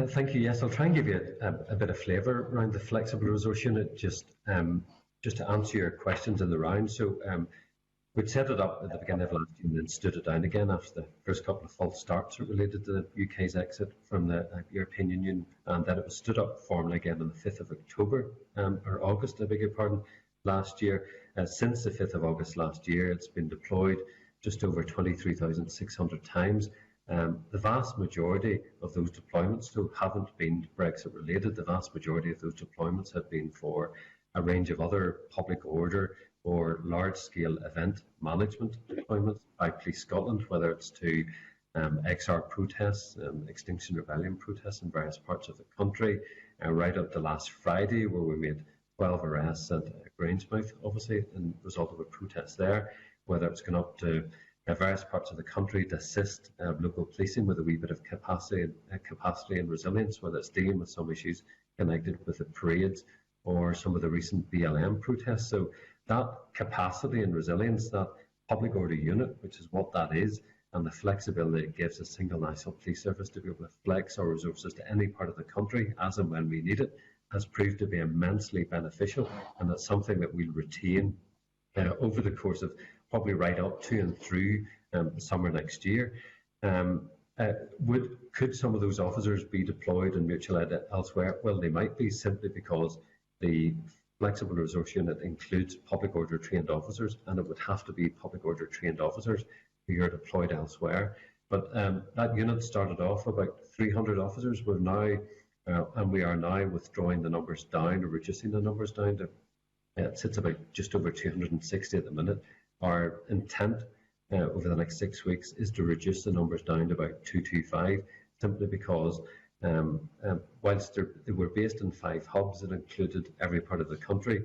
Speaker 2: Thank you. Yes, I'll try and give you a bit of flavour around the flexible resource unit, just to answer your questions in the round. So we'd set it up at the beginning of last year and then stood it down again after the first couple of false starts related to the UK's exit from the European Union, and then it was stood up formally again on the 5th of October, or August, I beg your pardon, last year. Since the 5th of August last year, it's been deployed just over 23,600 times. The vast majority of those deployments, though, haven't been Brexit related. The vast majority of those deployments have been for a range of other public order or large-scale event management deployments by Police Scotland, whether it's to XR protests, Extinction Rebellion protests in various parts of the country, right up to last Friday, where we made 12 arrests at Grangemouth, obviously, in result of a protest there, whether it's gone up to various parts of the country to assist local policing with a wee bit of capacity and resilience, whether it's dealing with some issues connected with the parades or some of the recent BLM protests. So that capacity and resilience, that public order unit, which is what that is, and the flexibility it gives a single national police service to be able to flex our resources to any part of the country as and when we need it, has proved to be immensely beneficial, and that's something that we'll retain over the course of probably right up to and through summer next year. Could some of those officers be deployed in mutual aid elsewhere? Well, they might be, simply because the flexible resource unit includes public order trained officers, and it would have to be public order trained officers who are deployed elsewhere. But that unit started off about 300 officers. We're now, and we are now withdrawing the numbers down, or reducing the numbers down to, it sits about just over 260 at the minute. Our intent over the next 6 weeks is to reduce the numbers down to about 225, simply because whilst they were based in 5 hubs that included every part of the country,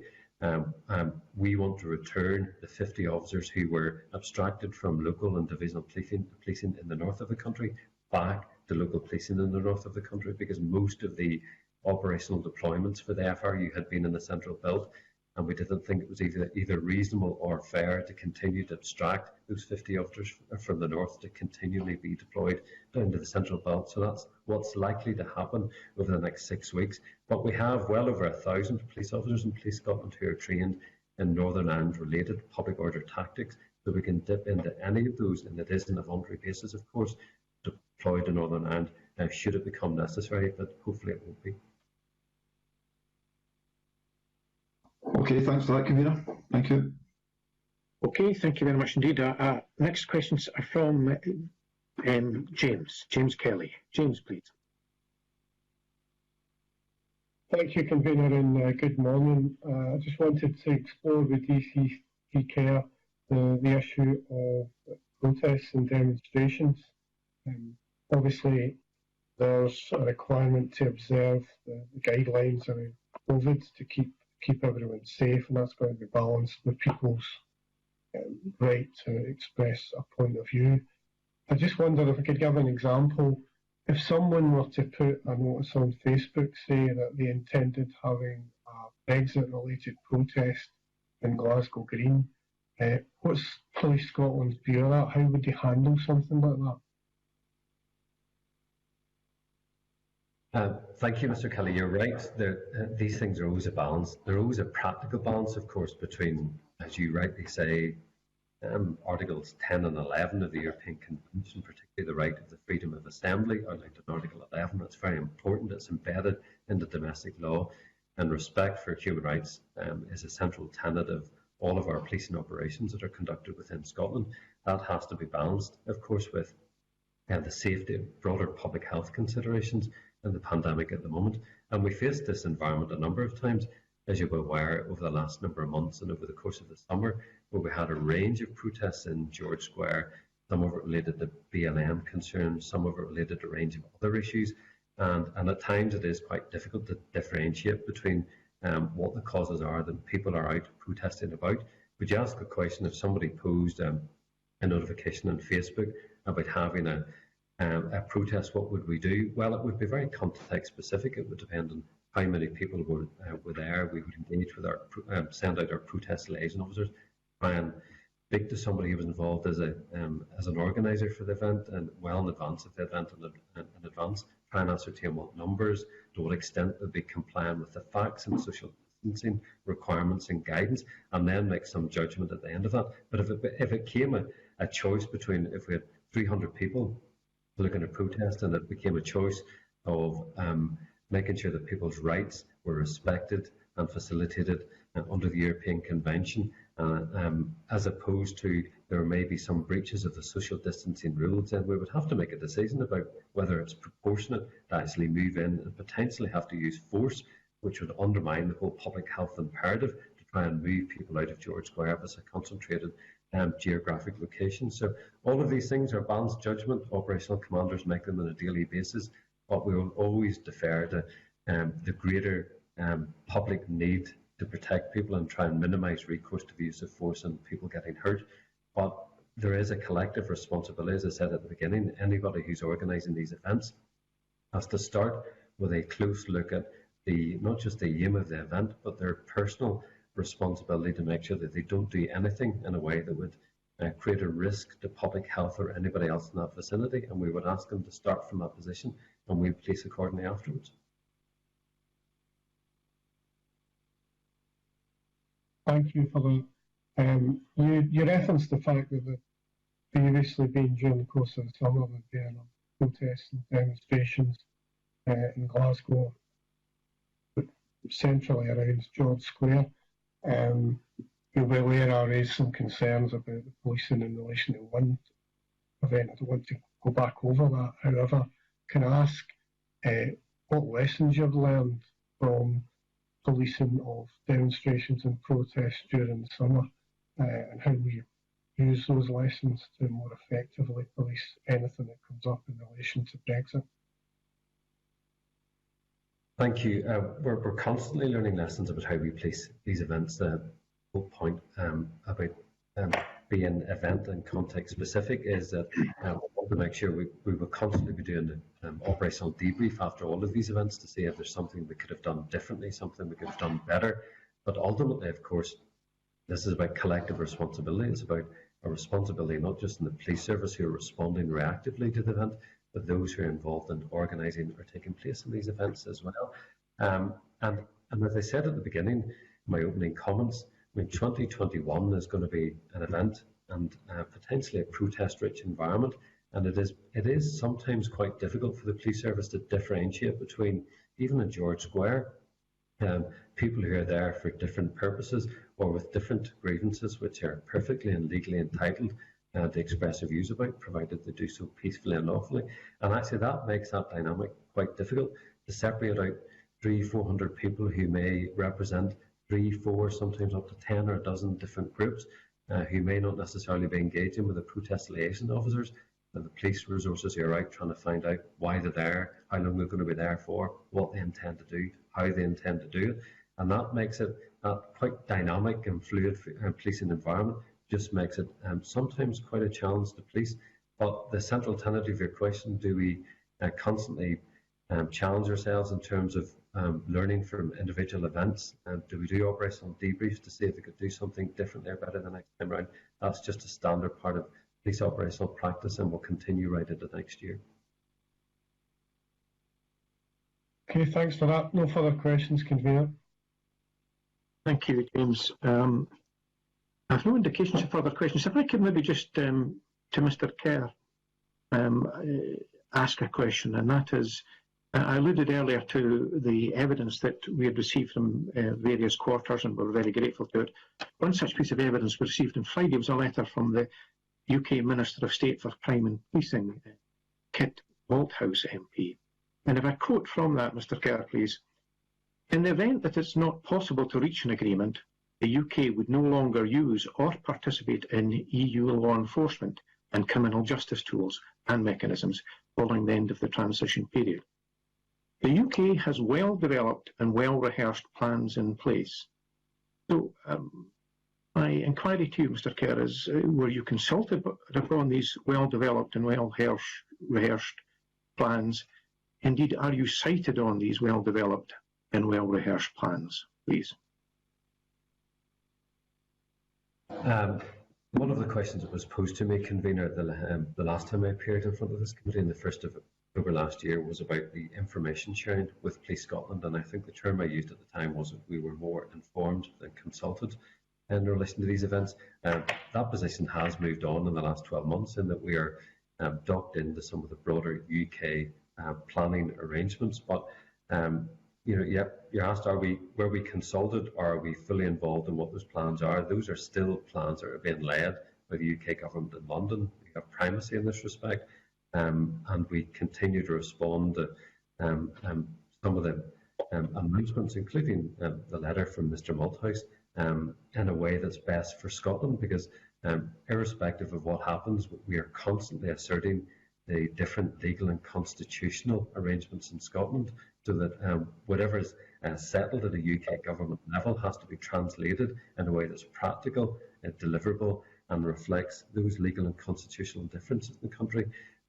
Speaker 2: we want to return the 50 officers who were abstracted from local and divisional policing in the north of the country back to local policing in the north of the country, because most of the operational deployments for the FRU had been in the central belt, and we didn't think it was either reasonable or fair to continue to abstract those 50 officers from the north to continually be deployed down to the central belt. So that's what's likely to happen over the next 6 weeks. But we have well over 1,000 police officers in Police Scotland who are trained in Northern Ireland related public order tactics, so we can dip into any of those, and it is on a voluntary basis, of course, deployed to Northern Ireland should it become necessary, but hopefully it won't be.
Speaker 8: Okay, thanks for that, Convener. Thank you.
Speaker 1: Okay, thank you very much indeed. Next questions are from James Kelly. James, please.
Speaker 9: Thank you, Convener, and good morning. I just wanted to explore with DCC Care the issue of protests and demonstrations. Obviously, there's a requirement to observe the guidelines around COVID to keep everyone safe, and that's going to be balanced with people's right to express a point of view. I just wonder if I could give an example. If someone were to put a notice on Facebook, say that they intended having a Brexit-related protest in Glasgow Green, what's Police Scotland's view of that? How would they handle something like that?
Speaker 2: Thank you, Mr. Kelly. You're right. These things are always a balance. They're always a practical balance, of course, between, as you rightly say, Articles 10 and 11 of the European Convention, particularly the right of the freedom of assembly, outlined in Article 11. That's very important. It's embedded into domestic law, and respect for human rights is a central tenet of all of our policing operations that are conducted within Scotland. That has to be balanced, of course, with the safety of broader public health considerations and the pandemic at the moment. And we faced this environment a number of times, as you're aware, over the last number of months and over the course of the summer, where we had a range of protests in George Square, some of it related to BLM concerns, some of it related to a range of other issues. And at times it is quite difficult to differentiate between what the causes are that people are out protesting about. Would you ask a question if somebody posed a notification on Facebook about having a protest, what would we do? Well, it would be very context specific. It would depend on how many people were there. We would engage with our, send out our protest liaison officers, try and speak to somebody who was involved as an organiser for the event and well in advance of the event and in advance, try and ascertain what numbers, to what extent they'd be compliant with the facts and social distancing requirements and guidance, and then make some judgment at the end of that. But if it came a choice between, if we had 300 people looking at protest and it became a choice of making sure that people's rights were respected and facilitated under the European Convention, as opposed to there may be some breaches of the social distancing rules, then we would have to make a decision about whether it's proportionate to actually move in and potentially have to use force, which would undermine the whole public health imperative to try and move people out of George Square as a concentrated geographic location. So all of these things are balanced judgment. Operational commanders make them on a daily basis, but we will always defer to the greater public need to protect people and try and minimise recourse to the use of force and people getting hurt. But there is a collective responsibility, as I said at the beginning. Anybody who's organising these events has to start with a close look at not just the aim of the event, but their personal responsibility to make sure that they don't do anything in a way that would create a risk to public health or anybody else in that vicinity. And we would ask them to start from that position, and we police accordingly afterwards.
Speaker 9: Thank you for that. You referenced the fact that previously been during the course of the summer there'd been protests and demonstrations in Glasgow, but centrally around George Square. You'll be aware I raised some concerns about the policing in relation to one event. I don't want to go back over that. However, can I ask what lessons you've learned from policing of demonstrations and protests during the summer, and how we use those lessons to more effectively police anything that comes up in relation to Brexit?
Speaker 2: Thank you. We're constantly learning lessons about how we police these events. The whole point about being event and context specific is that we want to make sure we will constantly be doing an operational debrief after all of these events to see if there's something we could have done differently, something we could have done better. But ultimately, of course, this is about collective responsibility. It's about a responsibility not just in the police service who are responding reactively to the event, but those who are involved in organising or taking place in these events as well. And as I said at the beginning, my opening comments, I mean, 2021 is going to be an event and potentially a protest-rich environment, and it is sometimes quite difficult for the police service to differentiate between, even in George Square, people who are there for different purposes or with different grievances which are perfectly and legally entitled to express their views about, provided they do so peacefully and lawfully. And actually that makes that dynamic quite difficult to separate out 300-400 people who may represent 3, 4, sometimes up to 10 or a dozen different groups who may not necessarily be engaging with the protest liaison officers and the police resources who are out trying to find out why they're there, how long they're going to be there for, what they intend to do, how they intend to do it. And that makes it quite dynamic and fluid policing environment, just makes it sometimes quite a challenge to police. But the central tenet of your question, do we constantly challenge ourselves in terms of learning from individual events? Do we do operational debriefs to see if we could do something differently or better the next time around? That's just a standard part of police operational practice and will continue right into next year.
Speaker 9: Okay, thanks for that. No further questions, convener.
Speaker 1: Thank you, James. I've no indications of further questions. If I could maybe just, to Mr. Kerr, ask a question, and that is, I alluded earlier to the evidence that we had received from various quarters, and we're very grateful to it. One such piece of evidence we received on Friday was a letter from the UK Minister of State for Crime and Policing, Kit Malthouse MP. And if I quote from that, Mr. Kerr, please, "In the event that it's not possible to reach an agreement, the UK would no longer use or participate in EU law enforcement and criminal justice tools and mechanisms following the end of the transition period. The UK has well-developed and well-rehearsed plans in place." So my inquiry to you, Mr. Kerr, is were you consulted upon these well-developed and well-rehearsed plans? Indeed, are you cited on these well-developed and well-rehearsed plans, please?
Speaker 2: One of the questions that was posed to me, convener, the last time I appeared in front of this committee on the 1st of October last year was about the information sharing with Police Scotland, and I think the term I used at the time was that we were more informed than consulted in relation to these events. That position has moved on in the last 12 months in that we are docked into some of the broader UK planning arrangements, but you're asked, were we consulted, or are we fully involved in what those plans are? Those are still plans that are being led by the UK government in London. We have primacy in this respect, and we continue to respond to some of the announcements, including the letter from Mr. Malthouse, in a way that's best for Scotland, because irrespective of what happens, we are constantly asserting the different legal and constitutional arrangements in Scotland, so that whatever is settled at a UK government level has to be translated in a way that's practical and deliverable and reflects those legal and constitutional differences in the country.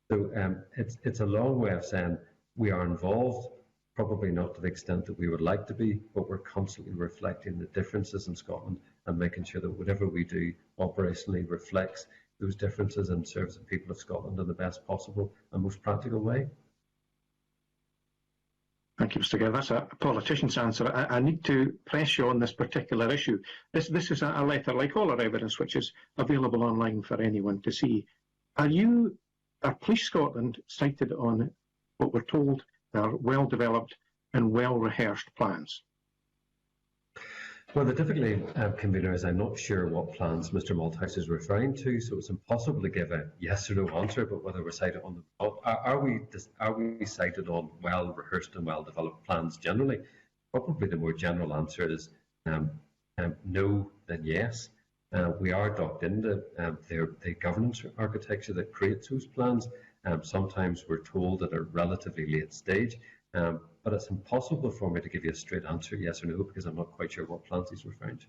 Speaker 2: So it's a long way of saying we are involved, probably not to the extent that we would like to be, but we're constantly reflecting the differences in Scotland and making sure that whatever we do operationally reflects those differences and serves the people of Scotland in the best possible and most practical way.
Speaker 1: Thank you, Mr. Kerr. That's a politician's answer. I need to press you on this particular issue. This is a letter, like all our evidence, which is available online for anyone to see. Are Police Scotland cited on what we're told are well-developed and well-rehearsed plans?
Speaker 2: Well, the difficulty, convener, is I'm not sure what plans Mr. Malthouse is referring to, so it's impossible to give a yes or no answer. But whether we're cited on are we cited on well-rehearsed and well-developed plans generally? Probably the more general answer is no than yes. We are docked into the governance architecture that creates those plans. Sometimes we're told at a relatively late stage. But it's impossible for me to give you a straight answer, yes or no, because I'm not quite sure what plans he's referring to.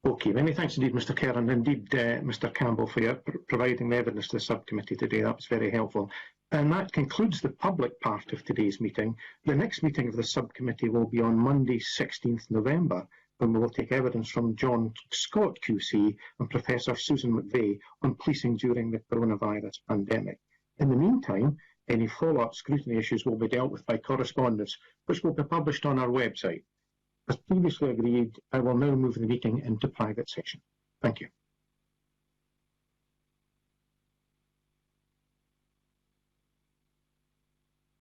Speaker 1: Okay, many thanks indeed, Mr. Kerr, and indeed Mr. Campbell, for your providing the evidence to the subcommittee today. That was very helpful. And that concludes the public part of today's meeting. The next meeting of the subcommittee will be on Monday, 16th November, when we will take evidence from John Scott QC and Professor Susan McVeigh on policing during the coronavirus pandemic. In the meantime, any follow-up scrutiny issues will be dealt with by correspondence, which will be published on our website. As previously agreed, I will now move the meeting into private session. Thank you.